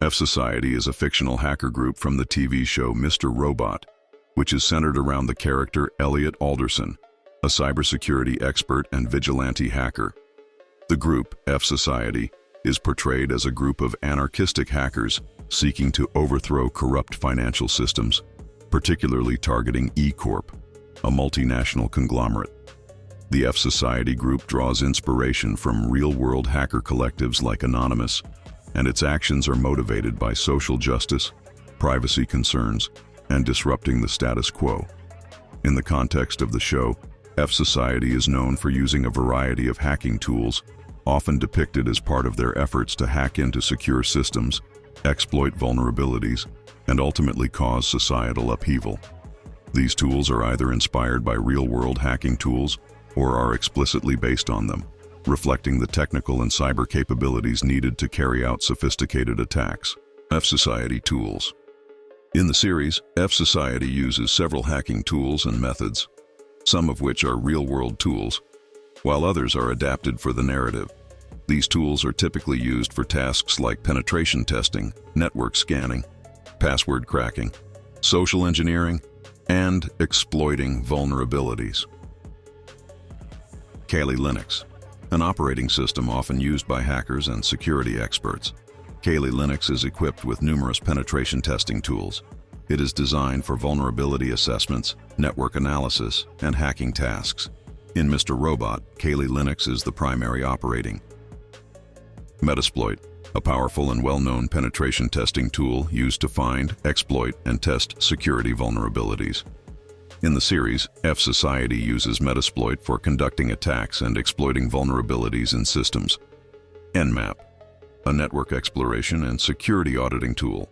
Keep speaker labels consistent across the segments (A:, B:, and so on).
A: Fsociety is a fictional hacker group from the TV show Mr. Robot, which is centered around the character Elliot Alderson, a cybersecurity expert and vigilante hacker. The group, Fsociety, is portrayed as a group of anarchistic hackers seeking to overthrow corrupt financial systems, particularly targeting E-Corp, a multinational conglomerate. The Fsociety group draws inspiration from real-world hacker collectives like Anonymous, and its actions are motivated by social justice, privacy concerns, and disrupting the status quo. In the context of the show, Fsociety is known for using a variety of hacking tools, often depicted as part of their efforts to hack into secure systems, exploit vulnerabilities, and ultimately cause societal upheaval. These tools are either inspired by real-world hacking tools or are explicitly based on them, reflecting the technical and cyber capabilities needed to carry out sophisticated attacks. Fsociety Tools. In the series, Fsociety uses several hacking tools and methods, some of which are real-world tools, while others are adapted for the narrative. These tools are typically used for tasks like penetration testing, network scanning, password cracking, social engineering, and exploiting vulnerabilities. Kali Linux, an operating system often used by hackers and security experts. Kali Linux is equipped with numerous penetration testing tools. It is designed for vulnerability assessments, network analysis, and hacking tasks. In Mr. Robot, Kali Linux is the primary operating. Metasploit, a powerful and well-known penetration testing tool used to find, exploit, and test security vulnerabilities. In the series, Fsociety uses Metasploit for conducting attacks and exploiting vulnerabilities in systems. Nmap, a network exploration and security auditing tool.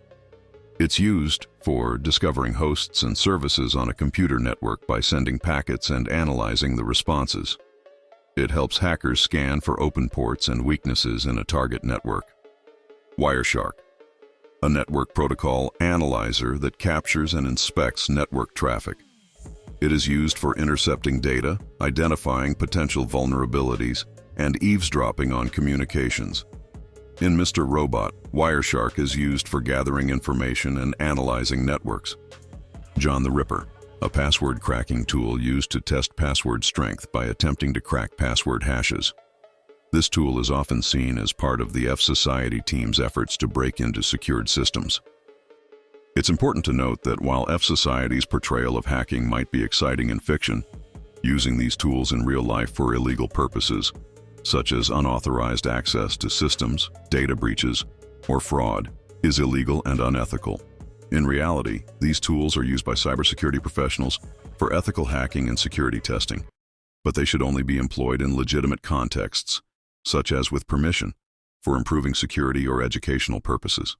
A: It's used for discovering hosts and services on a computer network by sending packets and analyzing the responses. It helps hackers scan for open ports and weaknesses in a target network. Wireshark, a network protocol analyzer that captures and inspects network traffic. It is used for intercepting data, identifying potential vulnerabilities, and eavesdropping on communications. In Mr. Robot, Wireshark is used for gathering information and analyzing networks. John the Ripper, a password cracking tool used to test password strength by attempting to crack password hashes. This tool is often seen as part of the Fsociety team's efforts to break into secured systems. It's important to note that while Fsociety's portrayal of hacking might be exciting in fiction, using these tools in real life for illegal purposes, such as unauthorized access to systems, data breaches, or fraud, is illegal and unethical. In reality, these tools are used by cybersecurity professionals for ethical hacking and security testing, but they should only be employed in legitimate contexts, such as with permission, for improving security or educational purposes.